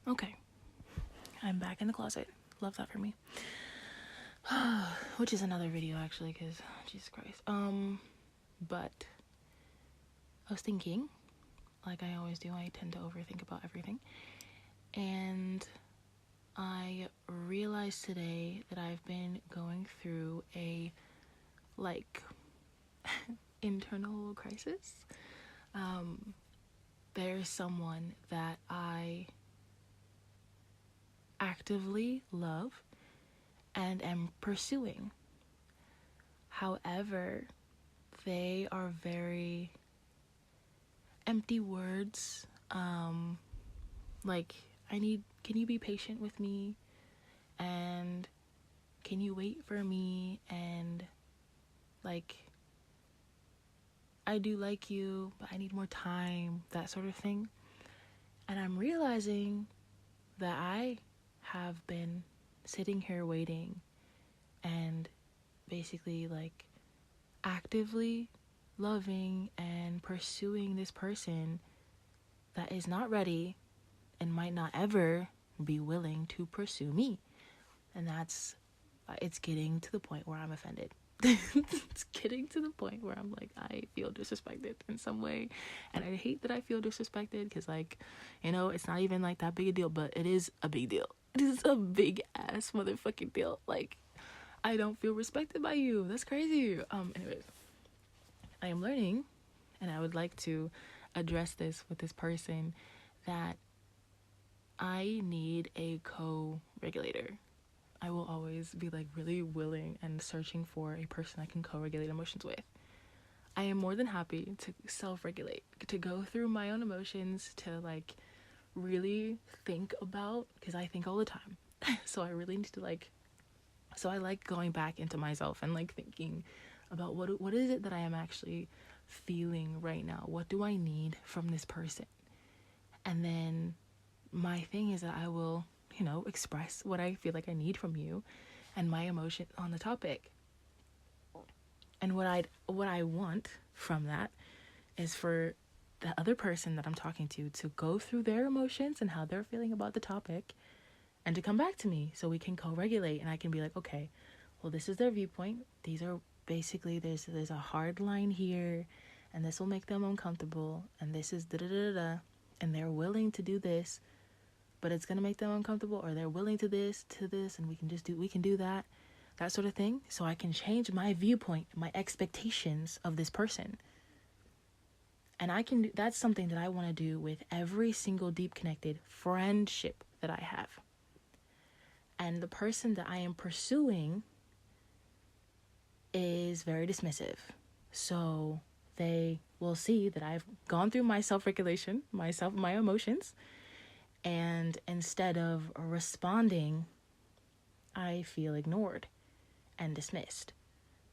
Okay. I'm back in the closet. Love that for me. Which is another video, actually, because, Jesus Christ. But I was thinking, like I always do, I tend to overthink about everything. And I realized today that I've been going through a, internal crisis. There's someone that I actively love and am pursuing. However, they are very empty words. Can you be patient with me? And can you wait for me? And I do like you, but I need more time, that sort of thing. And I'm realizing that I have been sitting here waiting and basically actively loving and pursuing this person that is not ready and might not ever be willing to pursue me. And it's getting to the point where I'm offended. It's getting to the point where I'm like, I feel disrespected in some way. And I hate that I feel disrespected because, it's not even that big a deal, but it is a big deal. It is a big ass motherfucking deal. I don't feel respected by you. That's crazy. Anyways, I am learning, and I would like to address this with this person, that I need a co-regulator. I will always be really willing and searching for a person I can co-regulate emotions with. I am more than happy to self-regulate, to go through my own emotions, to really think about, because I think all the time. So I really need to so I like going back into myself and thinking about what is it that I am actually feeling right now? What do I need from this person? And then my thing is that I will express what I feel like I need from you and my emotion on the topic. And what I want from that is for the other person that I'm talking to go through their emotions and how they're feeling about the topic, and to come back to me so we can co-regulate, and I can be like, okay, well, this is their viewpoint. These are basically, there's a hard line here, and this will make them uncomfortable, and this is da-da-da-da-da, and they're willing to do this, but it's gonna make them uncomfortable, or they're willing to this, and we can do that sort of thing, so I can change my viewpoint, my expectations of this person. And that's something that I want to do with every single deep connected friendship that I have. And the person that I am pursuing is very dismissive. So they will see that I've gone through my self-regulation, my emotions, and instead of responding, I feel ignored and dismissed,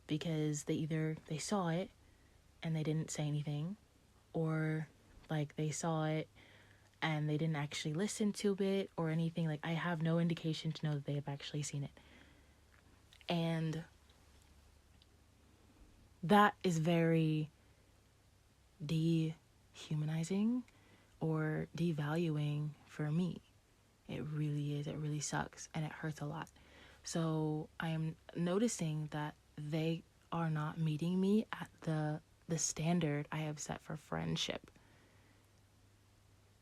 because they saw it and they didn't say anything, or they saw it and they didn't actually listen to it or anything. I have no indication to know that they have actually seen it. And that is very dehumanizing or devaluing for me. It really is. It really sucks, and it hurts a lot. So I am noticing that they are not meeting me at the standard I have set for friendship.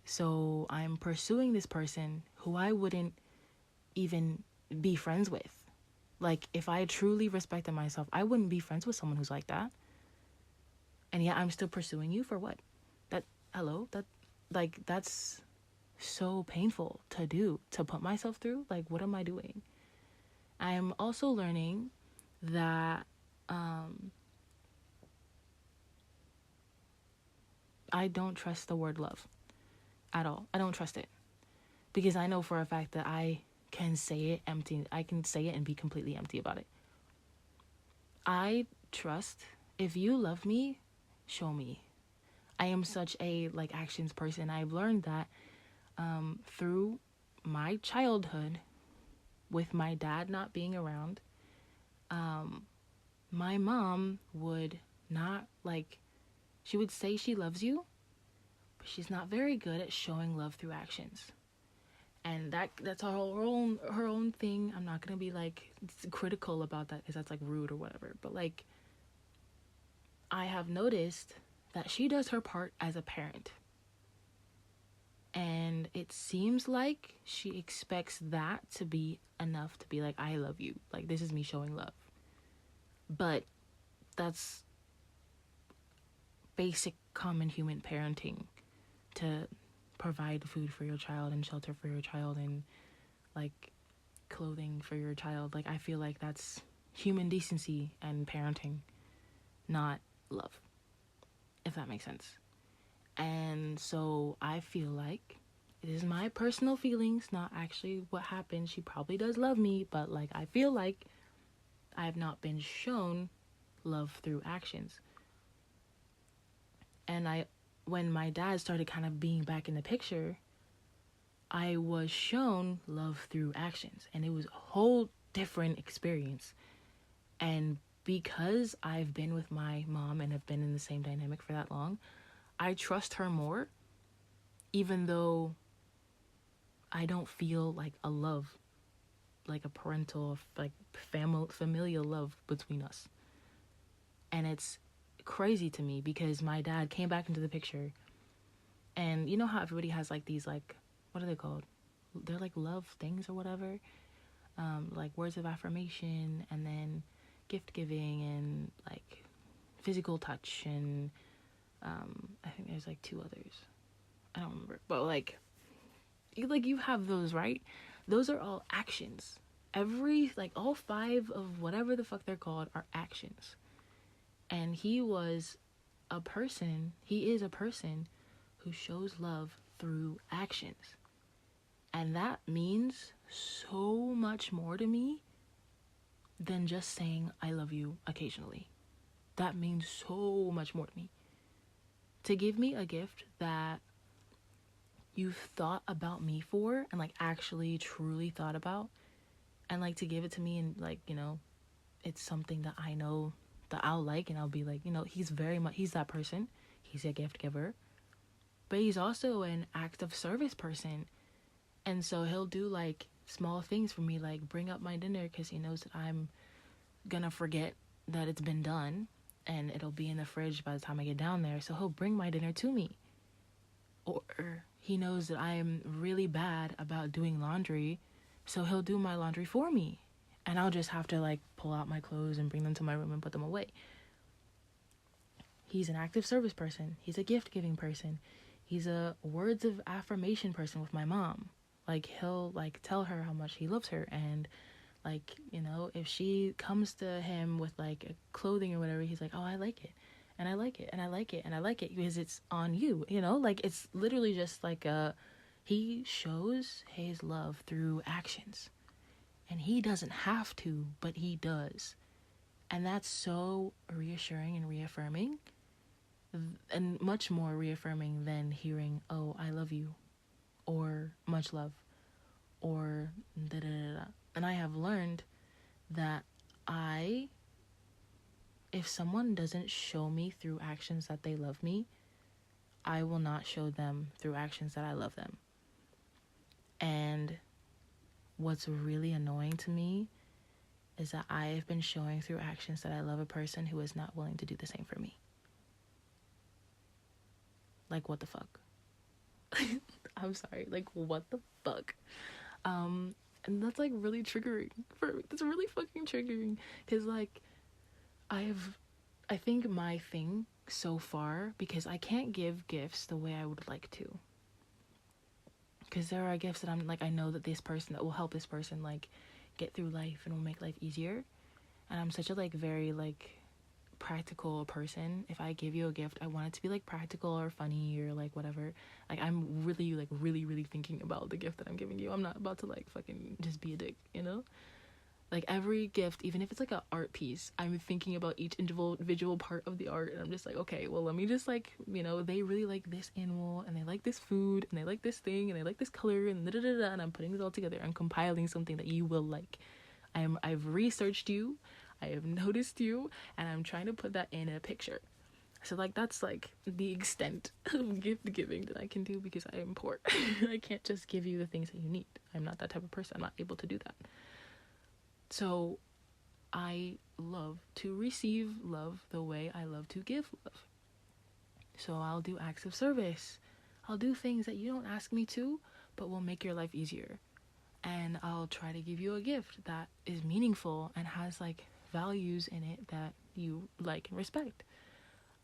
So I'm pursuing this person who I wouldn't even be friends with. If I truly respected myself, I wouldn't be friends with someone who's like that. And yet I'm still pursuing you for what? That's so painful to do, to put myself through. What am I doing? I am also learning that I don't trust the word love at all. I don't trust it, because I know for a fact that I can say it empty. I can say it and be completely empty about it. I trust, if you love me, show me. I am such a actions person. I've learned that through my childhood, with my dad not being around, my mom would not she would say she loves you, but she's not very good at showing love through actions. And that's her own thing. I'm not gonna be like critical about that because that's like rude or whatever. But like, I have noticed that she does her part as a parent. And it seems like she expects that to be enough to be like, I love you. Like, this is me showing love. But that's basic common human parenting, to provide food for your child and shelter for your child and like clothing for your child. Like, I feel like that's human decency and parenting, not love, if that makes sense. And so I feel like, it is my personal feelings, not actually what happened. She probably does love me, but like, I feel like I have not been shown love through actions. And when my dad started kind of being back in the picture, I was shown love through actions, and it was a whole different experience. And because I've been with my mom and have been in the same dynamic for that long, I trust her more, even though I don't feel like a love, like a parental, like familial love between us. And it's crazy to me because my dad came back into the picture, and you know how everybody has like these, like, what are they called? They're like love things or whatever. Like words of affirmation, and then gift giving, and like physical touch, and I think there's like 2 others. I don't remember. But like you have those, right? Those are all actions. All 5 of whatever the fuck they're called are actions. And he is a person who shows love through actions. And that means so much more to me than just saying I love you occasionally. That means so much more to me. To give me a gift that you've thought about me for, and like actually truly thought about, and like to give it to me, and like, it's something that I know that I'll like, and I'll be like, he's that person. He's a gift giver, but he's also an act of service person. And so he'll do like small things for me, like bring up my dinner because he knows that I'm gonna forget that it's been done and it'll be in the fridge by the time I get down there. So he'll bring my dinner to me. Or he knows that I am really bad about doing laundry, so he'll do my laundry for me. And I'll just have to like pull out my clothes and bring them to my room and put them away. He's an active service person. He's a gift giving person. He's a words of affirmation person with my mom. Like, he'll like tell her how much he loves her, and like, if she comes to him with like clothing or whatever, he's like, oh, I like it, and I like it, and I like it, and I like it because it's on you, like, it's literally just like he shows his love through actions, and he doesn't have to, but he does. And that's so reassuring and reaffirming, and much more reaffirming than hearing, oh, I love you, or much love, or da da da da. And I have learned that if someone doesn't show me through actions that they love me, I will not show them through actions that I love them. And what's really annoying to me is that I have been showing through actions that I love a person who is not willing to do the same for me. Like, what the fuck? I'm sorry, like, what the fuck? And that's like really triggering for me. That's really fucking triggering, because like I think my thing so far, because I can't give gifts the way I would like to, because there are gifts that I'm like, I know that this person, that will help this person like get through life and will make life easier, and I'm such a like very like practical person. If I give you a gift, I want it to be like practical or funny or like whatever. Like, I'm really thinking about the gift that I'm giving you. I'm not about to like fucking just be a dick, like every gift, even if it's like an art piece, I'm thinking about each individual part of the art, and I'm just like, okay, well, let me just like, they really like this animal, and they like this food, and they like this thing, and they like this color, and da-da-da-da, and I'm putting this all together. I'm compiling something that you will like. I've researched you, I have noticed you, and I'm trying to put that in a picture. So, like, that's, like, the extent of gift giving that I can do because I am poor. I can't just give you the things that you need. I'm not that type of person. I'm not able to do that. So, I love to receive love the way I love to give love. So, I'll do acts of service. I'll do things that you don't ask me to, but will make your life easier. And I'll try to give you a gift that is meaningful and has, like, values in it that you like and respect.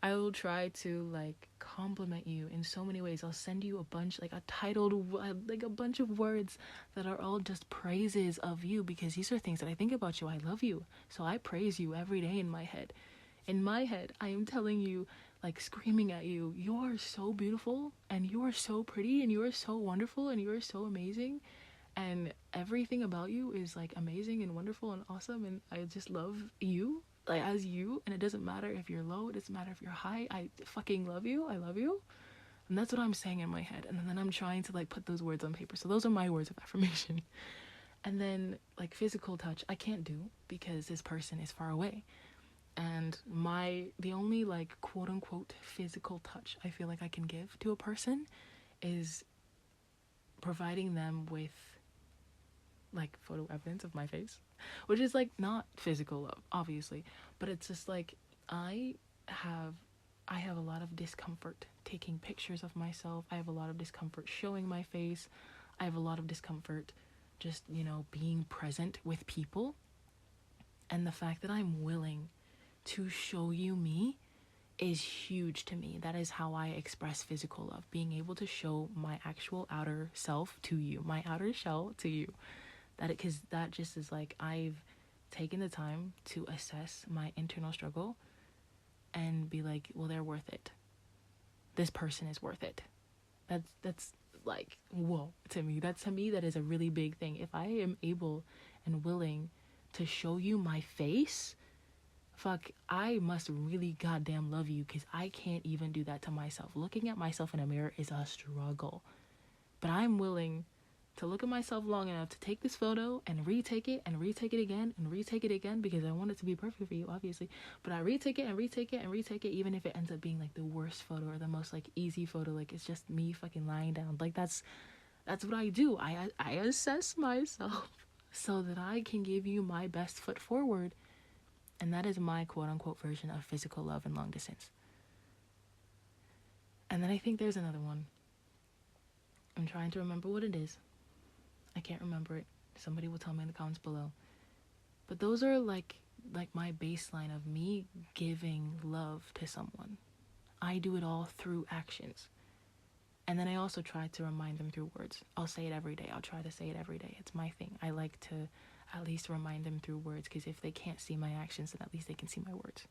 I will try to, like, compliment you in so many ways. I'll send you a bunch, like, a bunch of words that are all just praises of you, because these are things that I think about you. I love you. So I praise you every day in my head. In my head, I am telling you, like, screaming at you, you are so beautiful, and you are so pretty, and you are so wonderful, and you are so amazing. And everything about you is, like, amazing and wonderful and awesome, and I just love you, like, as you. And it doesn't matter if you're low, it doesn't matter if you're high, I fucking love you. I love you. And that's what I'm saying in my head, and then I'm trying to, like, put those words on paper. So those are my words of affirmation. And then, like, physical touch I can't do because this person is far away, and the only, like, quote unquote physical touch I feel like I can give to a person is providing them with, like, photo evidence of my face, which is, like, not physical love, obviously, but it's just, like, I have a lot of discomfort taking pictures of myself. I have a lot of discomfort showing my face. I have a lot of discomfort just, being present with people. And the fact that I'm willing to show you me is huge to me. That is how I express physical love, being able to show my actual outer self to you, my outer shell to you. Because that just is, like, I've taken the time to assess my internal struggle and be like, well, they're worth it. This person is worth it. That's like, whoa, to me. That is a really big thing. If I am able and willing to show you my face, fuck, I must really goddamn love you, because I can't even do that to myself. Looking at myself in a mirror is a struggle. But I'm willing to look at myself long enough to take this photo and retake it and retake it again and retake it again, because I want it to be perfect for you, obviously. But I retake it and retake it and retake it, even if it ends up being, like, the worst photo or the most, like, easy photo. Like, it's just me fucking lying down. Like, that's what I do. I assess myself so that I can give you my best foot forward. And that is my quote-unquote version of physical love and long distance. And then I think there's another one. I'm trying to remember what it is. I can't remember it. Somebody will tell me in the comments below. But those are, like my baseline of me giving love to someone. I do it all through actions. And then I also try to remind them through words. I'll say it every day. I'll try to say it every day. It's my thing. I like to at least remind them through words, because if they can't see my actions, then at least they can see my words.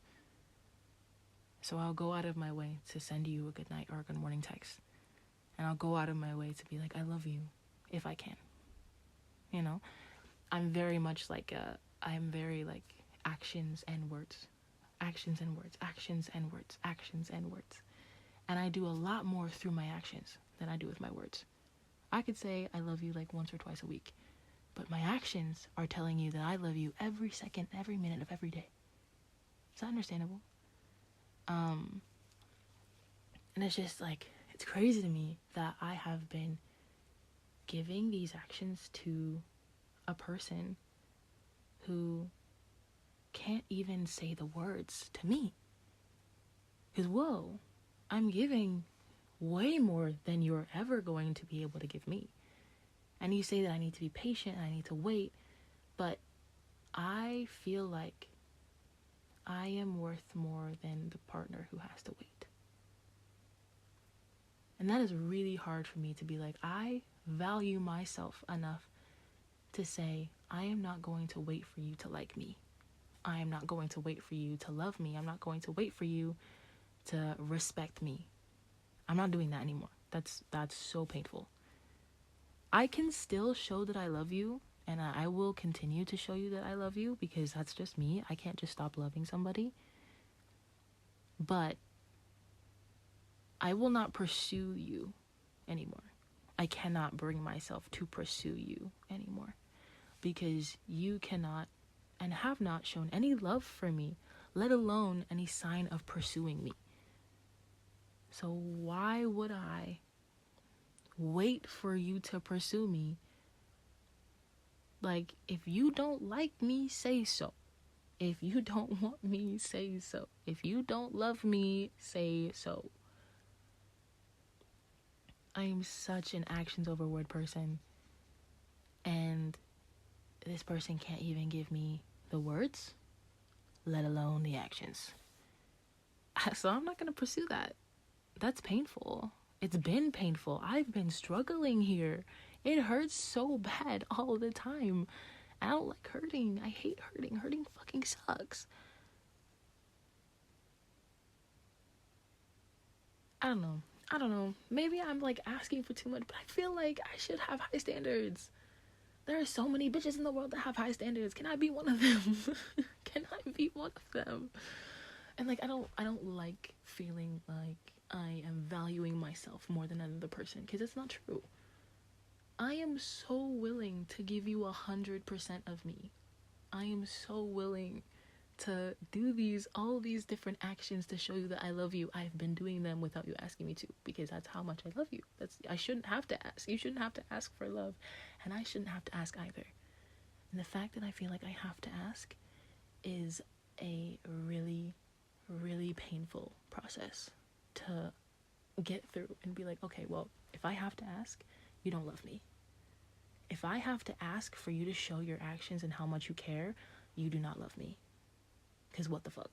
So I'll go out of my way to send you a good night or a good morning text. And I'll go out of my way to be like, I love you, if I can. I'm very much like, I'm very, like, actions and words. Actions and words. Actions and words. Actions and words. And I do a lot more through my actions than I do with my words. I could say I love you, like, once or twice a week, but my actions are telling you that I love you every second, every minute of every day. Is that understandable? And it's just, like, it's crazy to me that I have been giving these actions to a person who can't even say the words to me. Because, whoa, I'm giving way more than you're ever going to be able to give me. And you say that I need to be patient and I need to wait, but I feel like I am worth more than the partner who has to wait. And that is really hard for me to be like, I value myself enough to say, I am not going to wait for you to like me. I am not going to wait for you to love me. I'm not going to wait for you to respect me. I'm not doing that anymore. That's so painful. I can still show that I love you, and I will continue to show you that I love you, because that's just me. I can't just stop loving somebody. But I will not pursue you anymore. I cannot bring myself to pursue you anymore, because you cannot and have not shown any love for me, let alone any sign of pursuing me. So why would I wait for you to pursue me? Like, if you don't like me, say so. If you don't want me, say so. If you don't love me, say so. I am such an actions over word person. And this person can't even give me the words, let alone the actions. So I'm not going to pursue that. That's painful. It's been painful. I've been struggling here. It hurts so bad all the time. I don't like hurting. I hate hurting. Hurting fucking sucks. I don't know. Maybe I'm like asking for too much, but I feel like I should have high standards. There are so many bitches in the world that have high standards. Can I be one of them? Can I be one of them? And like I don't like feeling like I am valuing myself more than another person, because it's not true. I am so willing to give you 100% of me. I am so willing to do all these different actions to show you that I love you. I've been doing them without you asking me to, because that's how much I love you. I shouldn't have to ask. You shouldn't have to ask for love, and I shouldn't have to ask either. And the fact that I feel like I have to ask is a really, really painful process to get through and be like, okay, well, if I have to ask, you don't love me. If I have to ask for you to show your actions and how much you care, you do not love me. Because what the fuck?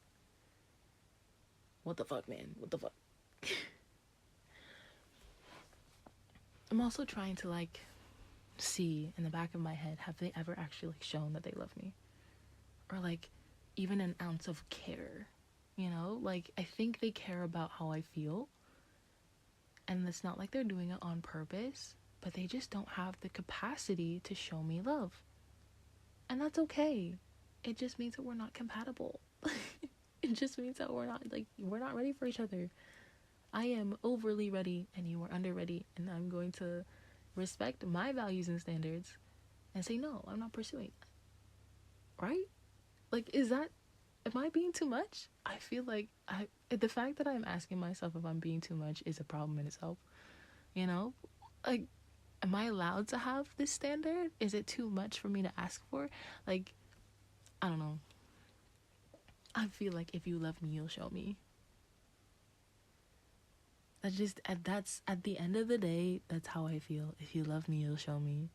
What the fuck, man? What the fuck? I'm also trying to like see in the back of my head, have they ever actually like shown that they love me? Or like even an ounce of care, you know? Like I think they care about how I feel, and it's not like they're doing it on purpose, but they just don't have the capacity to show me love. And that's okay. It just means that we're not compatible. It just means that we're not ready for each other. I am overly ready and you are under ready, and I'm going to respect my values and standards and say, no, I'm not pursuing that. Right? Like, am I being too much? I feel like the fact that I'm asking myself if I'm being too much is a problem in itself. You know? Like, am I allowed to have this standard? Is it too much for me to ask for? Like, I don't know. I feel like if you love me, you'll show me. That's at the end of the day, that's how I feel. If you love me, you'll show me.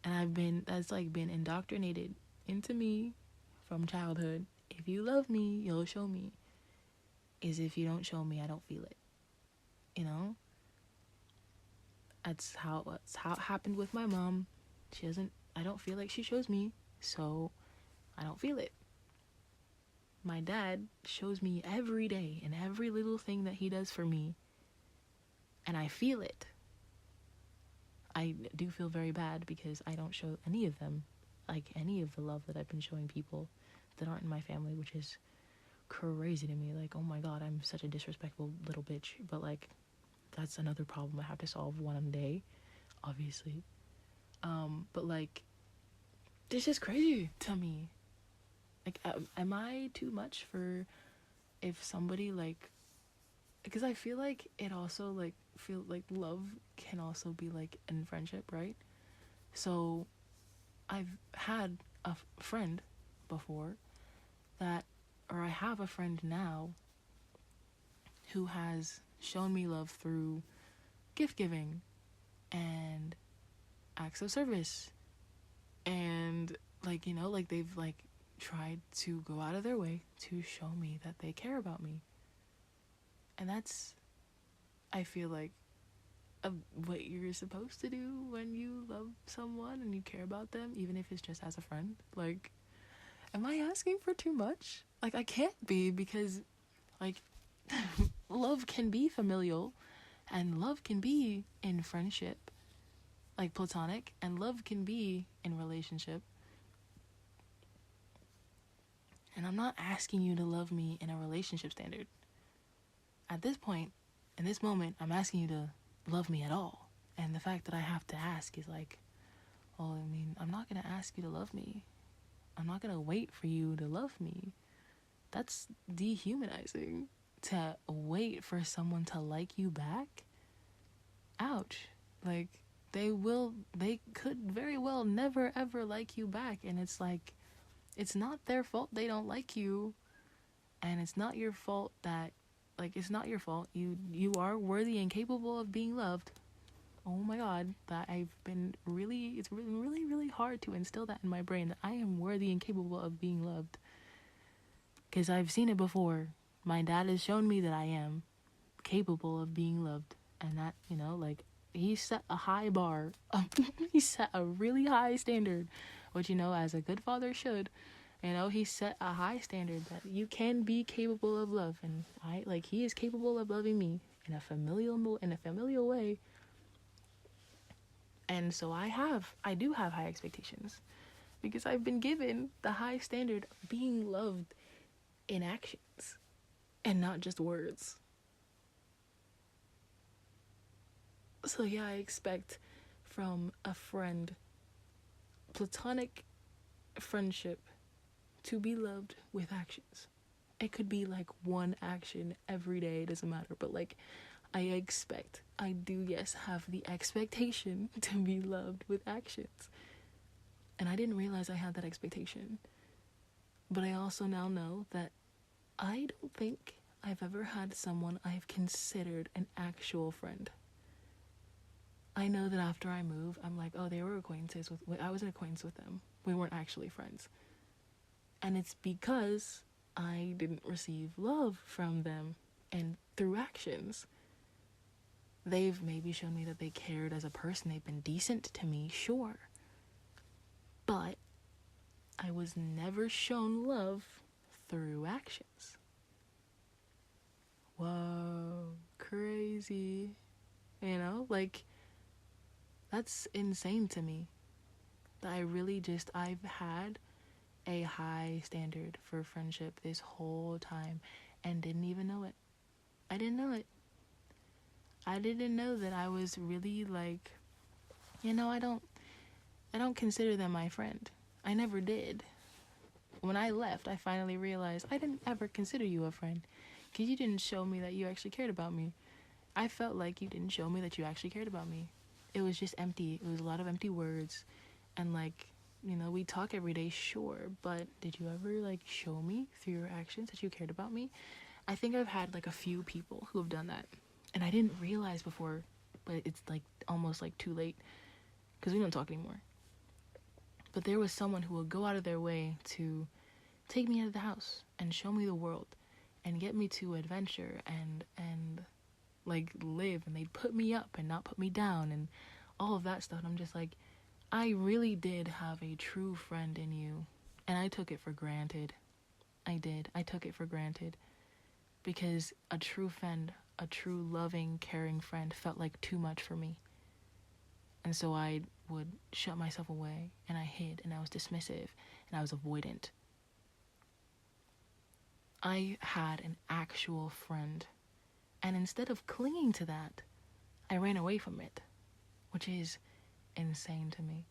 And that's like been indoctrinated into me from childhood. If you love me, you'll show me. Is if you don't show me, I don't feel it. You know? That's how it happened with my mom. I don't feel like she shows me, so I don't feel it. My dad shows me every day and every little thing that he does for me, and I feel it. I do feel very bad because I don't show any of them, like any of the love that I've been showing people that aren't in my family, which is crazy to me. Like, oh my god, I'm such a disrespectful little bitch. But like, that's another problem I have to solve one day, obviously. But like, it's just crazy to me. Like, am I too much for if somebody like, because I feel like it also like feel like love can also be like in friendship, right? So I've had a friend before I have a friend now who has shown me love through gift giving and acts of service, and like, you know, like they've like tried to go out of their way to show me that they care about me. And that's, I feel like, what you're supposed to do when you love someone and you care about them, even if it's just as a friend. Like, am I asking for too much? Like, I can't be, because like love can be familial, and love can be in friendship, like platonic, and love can be in relationship. And I'm not asking you to love me in a relationship standard. At this point, in this moment, I'm asking you to love me at all. And the fact that I have to ask is like, well, I mean, I'm not going to ask you to love me. I'm not going to wait for you to love me. That's dehumanizing. to wait for someone to like you back, ouch. Like, they could very well never ever like you back. And it's like, it's not their fault they don't like you. And it's not your fault that, like, it's not your fault. You are worthy and capable of being loved. Oh my God, that it's really, really hard to instill that in my brain, that I am worthy and capable of being loved. Because I've seen it before. My dad has shown me that I am capable of being loved. And that, like, he set a high bar. He set a really high standard, which, as a good father should. He set a high standard that you can be capable of love. And he is capable of loving me in a familial way. And so I do have high expectations, because I've been given the high standard of being loved in actions and not just words. So yeah, I expect from a friend, platonic friendship, to be loved with actions. It could be like one action every day, it doesn't matter, but like, I do have the expectation to be loved with actions. And I didn't realize I had that expectation. But I also now know that I don't think I've ever had someone I've considered an actual friend. I know that after I move, I'm like, oh, they were acquaintances I was an acquaintance with them. We weren't actually friends. And it's because I didn't receive love from them, and through actions. They've maybe shown me that they cared as a person. They've been decent to me, sure. But I was never shown love through actions. Whoa, crazy. Like, that's insane to me. That I've had a high standard for friendship this whole time and didn't even know it. I didn't know it. I didn't know that I was really like, I don't consider them my friend. I never did. When I left, I finally realized I didn't ever consider you a friend, because you didn't show me that you actually cared about me. I felt like you didn't show me that you actually cared about me. It was just empty. It was a lot of empty words. And like, we talk every day, sure, but did you ever like show me through your actions that you cared about me? I think I've had like a few people who have done that. And I didn't realize before, but it's like almost like too late, because we don't talk anymore. But there was someone who would go out of their way to take me out of the house and show me the world and get me to adventure and like live, and they'd put me up and not put me down and all of that stuff. And I'm just like, I really did have a true friend in you, and I took it for granted. I did. I took it for granted, because a true friend, a true loving, caring friend felt like too much for me. And so I would shut myself away, and I hid, and I was dismissive, and I was avoidant. I had an actual friend, and instead of clinging to that, I ran away from it, which is insane to me.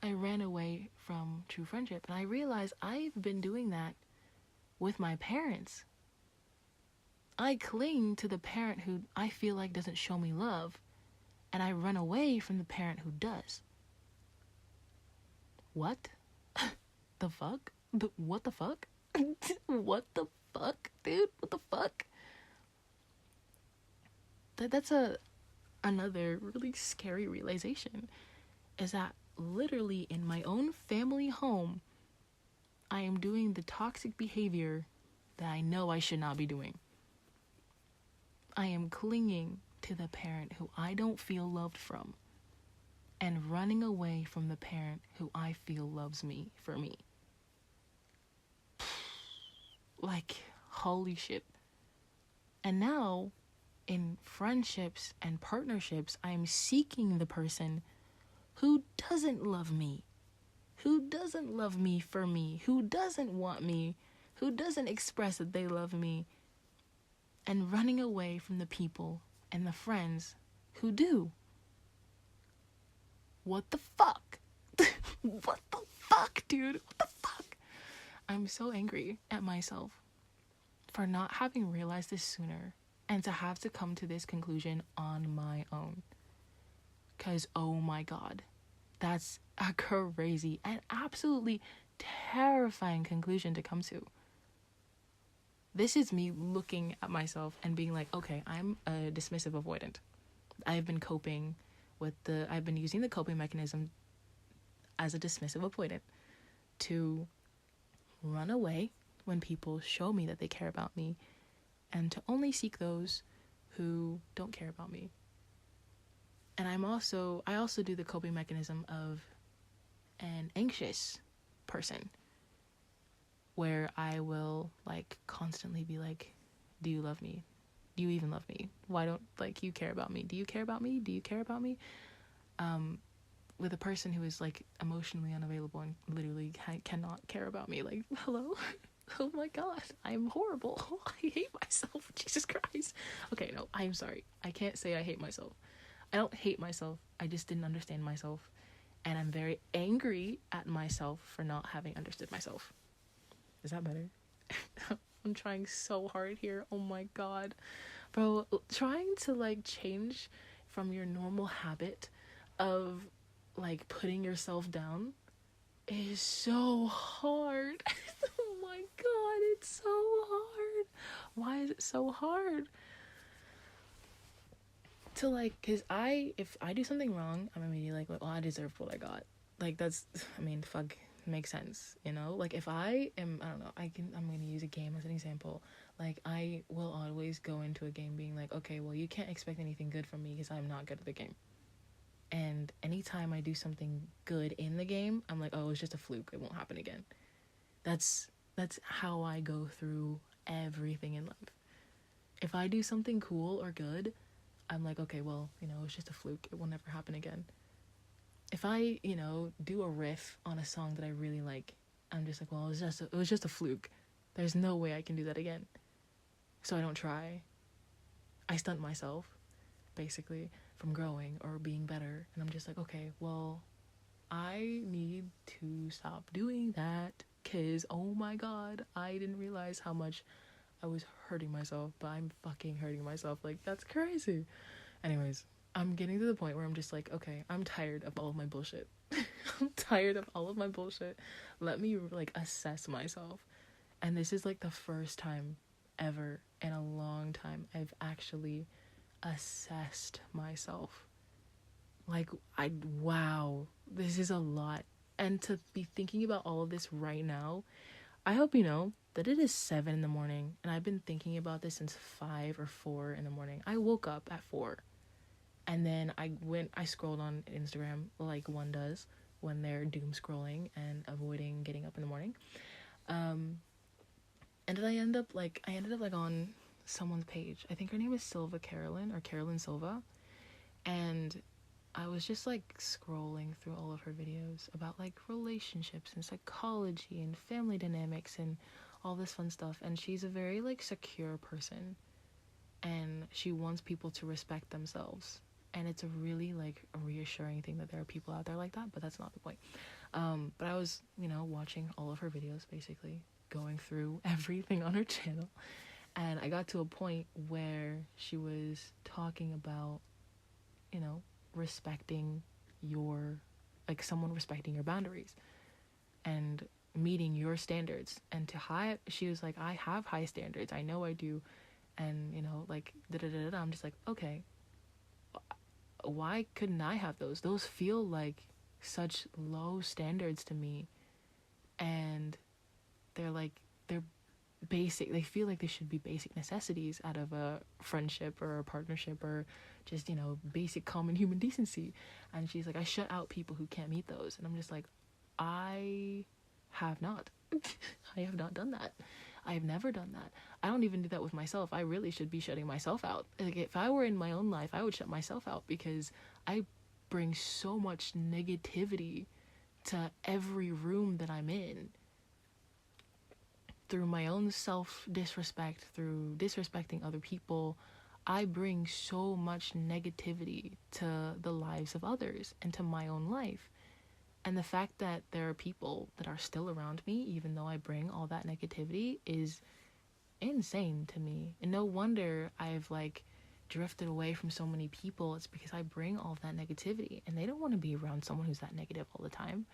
I ran away from true friendship, and I realized I've been doing that with my parents. I cling to the parent who I feel like doesn't show me love, and I run away from the parent who does. What? The fuck? What the fuck? What the fuck, dude? What the fuck? That's another really scary realization, is that literally in my own family home, I am doing the toxic behavior that I know I should not be doing. I am clinging to the parent who I don't feel loved from, and running away from the parent who I feel loves me for me. Like, holy shit. And now, in friendships and partnerships, I am seeking the person who doesn't love me, who doesn't love me for me, who doesn't want me, who doesn't express that they love me, and running away from the people and the friends who do. What the fuck? What the fuck, dude? What the fuck? I'm so angry at myself for not having realized this sooner and to have to come to this conclusion on my own. Because, oh my God, that's a crazy and absolutely terrifying conclusion to come to. This is me looking at myself and being like, okay, I'm a dismissive avoidant. I've been using the coping mechanism as a dismissive avoidant to run away when people show me that they care about me, and to only seek those who don't care about me. And I also do the coping mechanism of an anxious person, where I will like constantly be like, do you love me? Do you even love me? Why don't you care about me? Do you care about me? Do you care about me? With a person who is like emotionally unavailable and literally cannot care about me. Like, hello? Oh my God, I'm horrible. I hate myself. Jesus Christ. Okay, no, I'm sorry. I can't say I hate myself. I don't hate myself. I just didn't understand myself. And I'm very angry at myself for not having understood myself. Is that better? I'm trying so hard here. Oh my God. Bro, trying to like change from your normal habit of like putting yourself down is so hard. Oh my God, it's so hard. Why is it so hard? To like, cause if I do something wrong, I'm immediately like, well, I deserve what I got. Like that's, fuck, makes sense, you know? Like if I am, I don't know, I'm gonna use a game as an example. Like I will always go into a game being like, okay, well, you can't expect anything good from me because I'm not good at the game. And anytime I do something good in the game, I'm like, oh, it's just a fluke. It won't happen again. That's how I go through everything in life. If I do something cool or good, I'm like, okay, well, it's just a fluke. It will never happen again. If I, do a riff on a song that I really like, I'm just like, well, it was just a fluke. There's no way I can do that again. So I don't try. I stunt myself, basically, from growing or being better. And I'm just like, okay, well, I need to stop doing that because, oh my God, I didn't realize how much I was hurting myself, but I'm fucking hurting myself. Like, that's crazy. Anyways, I'm getting to the point where I'm just like, okay, I'm tired of all of my bullshit. I'm tired of all of my bullshit. Let me, assess myself. And this is, the first time ever in a long time I've actually assessed myself. Wow, this is a lot. And to be thinking about all of this right now, I hope you know that it is 7 in the morning, and I've been thinking about this since 5 or 4 in the morning. I woke up at 4, and then I scrolled on Instagram like one does when they're doom scrolling and avoiding getting up in the morning. And then I ended up on someone's page. I think her name is Silva Carolyn, or Carolyn Silva, and I was just scrolling through all of her videos about relationships and psychology and family dynamics and all this fun stuff. And she's a very secure person, and she wants people to respect themselves. And it's a really a reassuring thing that there are people out there like that, but that's not the point. But I was, watching all of her videos, basically going through everything on her channel, and I got to a point where she was talking about, respecting someone respecting your boundaries and meeting your standards. And she was like, I have high standards, I know I do. And I'm just like, okay, why couldn't I have those feel like such low standards to me, and they're basic. They feel like they should be basic necessities out of a friendship or a partnership, or just basic common human decency. And she's like, I shut out people who can't meet those. And I'm just like, I have not I have not done that. I have never done that. I don't even do that with myself. I really should be shutting myself out. If I were in my own life, I would shut myself out, because I bring so much negativity to every room that I'm in, through my own self-disrespect, through disrespecting other people. I bring so much negativity to the lives of others and to my own life. And the fact that there are people that are still around me, even though I bring all that negativity, is insane to me. And no wonder I've like drifted away from so many people. It's because I bring all that negativity, and they don't want to be around someone who's that negative all the time.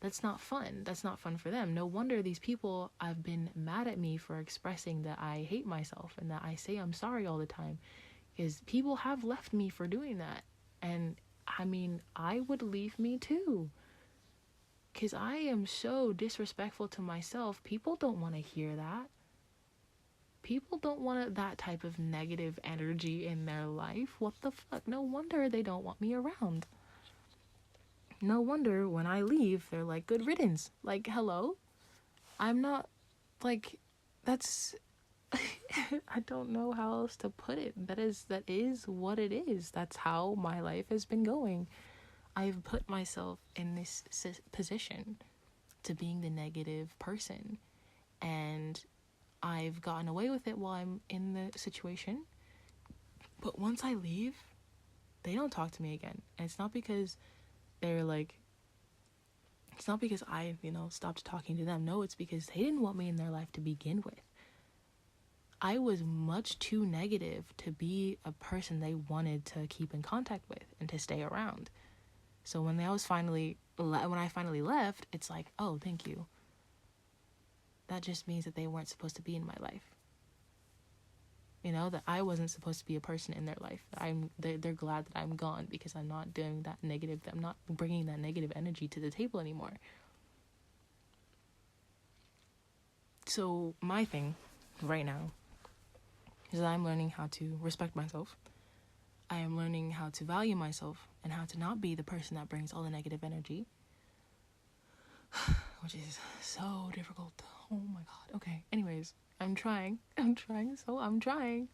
That's not fun. That's not fun for them. No wonder these people have been mad at me for expressing that I hate myself and that I say I'm sorry all the time, because people have left me for doing that. And I mean, I would leave me too, because I am so disrespectful to myself. People don't want to hear that. People don't want that type of negative energy in their life. What the fuck? No wonder they don't want me around. No wonder when I leave, they're like, good riddance. Like, hello? I'm not, like, that's, I don't know how else to put it. That is what it is. That's how my life has been going. I've put myself in this position to being the negative person, and I've gotten away with it while I'm in the situation. But once I leave, they don't talk to me again. And it's not because they're like, it's not because I, stopped talking to them. No, it's because they didn't want me in their life to begin with. I was much too negative to be a person they wanted to keep in contact with and to stay around. So when I finally left, it's like, oh, thank you. That just means that they weren't supposed to be in my life. That I wasn't supposed to be a person in their life. They're glad that I'm gone, because I'm not doing that negative. I'm not bringing that negative energy to the table anymore. So my thing right now is that I'm learning how to respect myself. I am learning how to value myself and how to not be the person that brings all the negative energy, which is so difficult. Oh my god. Okay. Anyways, I'm trying. I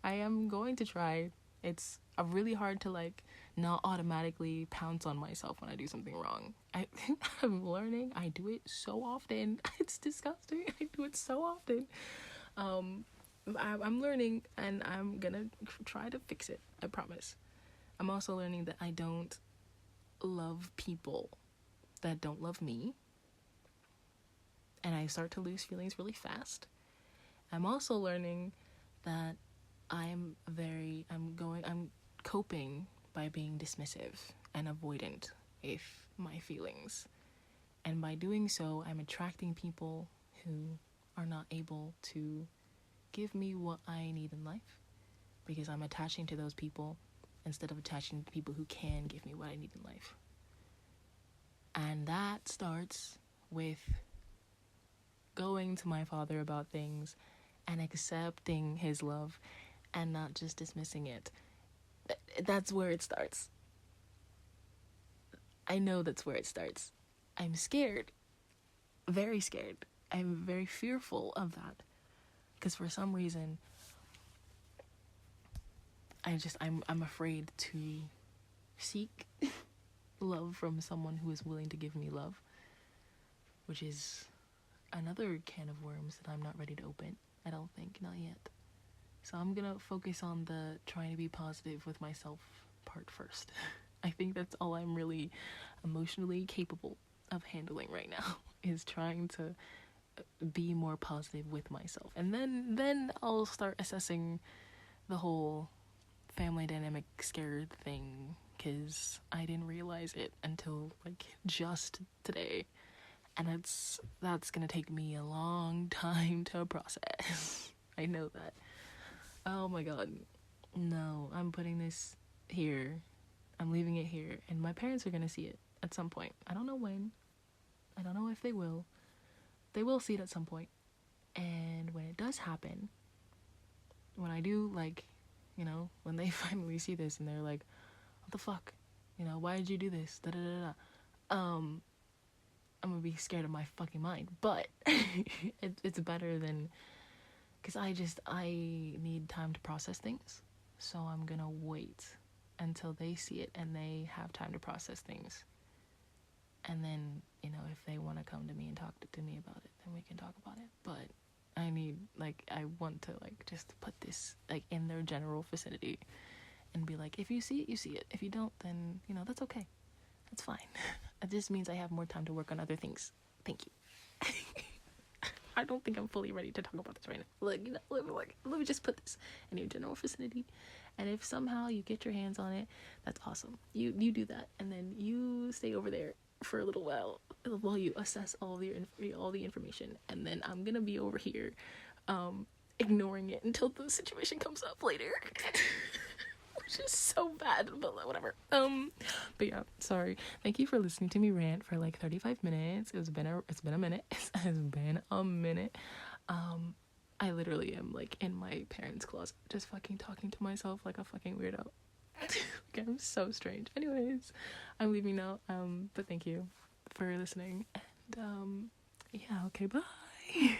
am going to try. It's really hard to not automatically pounce on myself when I do something wrong. I'm learning. I do it so often. It's disgusting. I do it so often. I'm learning, and I'm gonna try to fix it. I promise. I'm also learning that I don't love people that don't love me, and I start to lose feelings really fast. I'm also learning that I'm coping by being dismissive and avoidant with my feelings. And by doing so, I'm attracting people who are not able to give me what I need in life, because I'm attaching to those people instead of attaching to people who can give me what I need in life. And that starts with going to my father about things and accepting his love and not just dismissing it. That's where it starts. I know that's where it starts. I'm scared. Very scared. I'm very fearful of that. Because for some reason, I'm afraid to seek love from someone who is willing to give me love, which is another can of worms that I'm not ready to open. I don't think, not yet. So I'm gonna focus on the trying to be positive with myself part first. I think that's all I'm really emotionally capable of handling right now, is trying to be more positive with myself. And then I'll start assessing the whole family dynamic scared thing, because I didn't realize it until just today. And that's gonna take me a long time to process. I know that. Oh my god. No, I'm putting this here. I'm leaving it here. And my parents are gonna see it at some point. I don't know when. I don't know if they will. They will see it at some point. And when it does happen, when I do, when they finally see this and they're like, what the fuck? Why did you do this? Da da da da. I'm gonna be scared of my fucking mind. But it's better than, because I need time to process things. So I'm gonna wait until they see it and they have time to process things. And then, if they want to come to me and talk to me about it, then we can talk about it. But I need, I want to, just put this, in their general vicinity and be like, if you see it, you see it. If you don't, then, that's okay. That's fine. It just means I have more time to work on other things. Thank you. I don't think I'm fully ready to talk about this right now. Look, let me just put this in your general vicinity, and if somehow you get your hands on it, that's awesome. You do that, and then you stay over there for a little while you assess all the information, and then I'm gonna be over here ignoring it until the situation comes up later. Which is so bad, but whatever. But yeah, sorry. Thank you for listening to me rant for like 35 minutes. It's been a minute. I literally am like in my parents' closet, just fucking talking to myself like a fucking weirdo. Like, I'm so strange. Anyways, I'm leaving now. But thank you for listening. And yeah, okay, bye.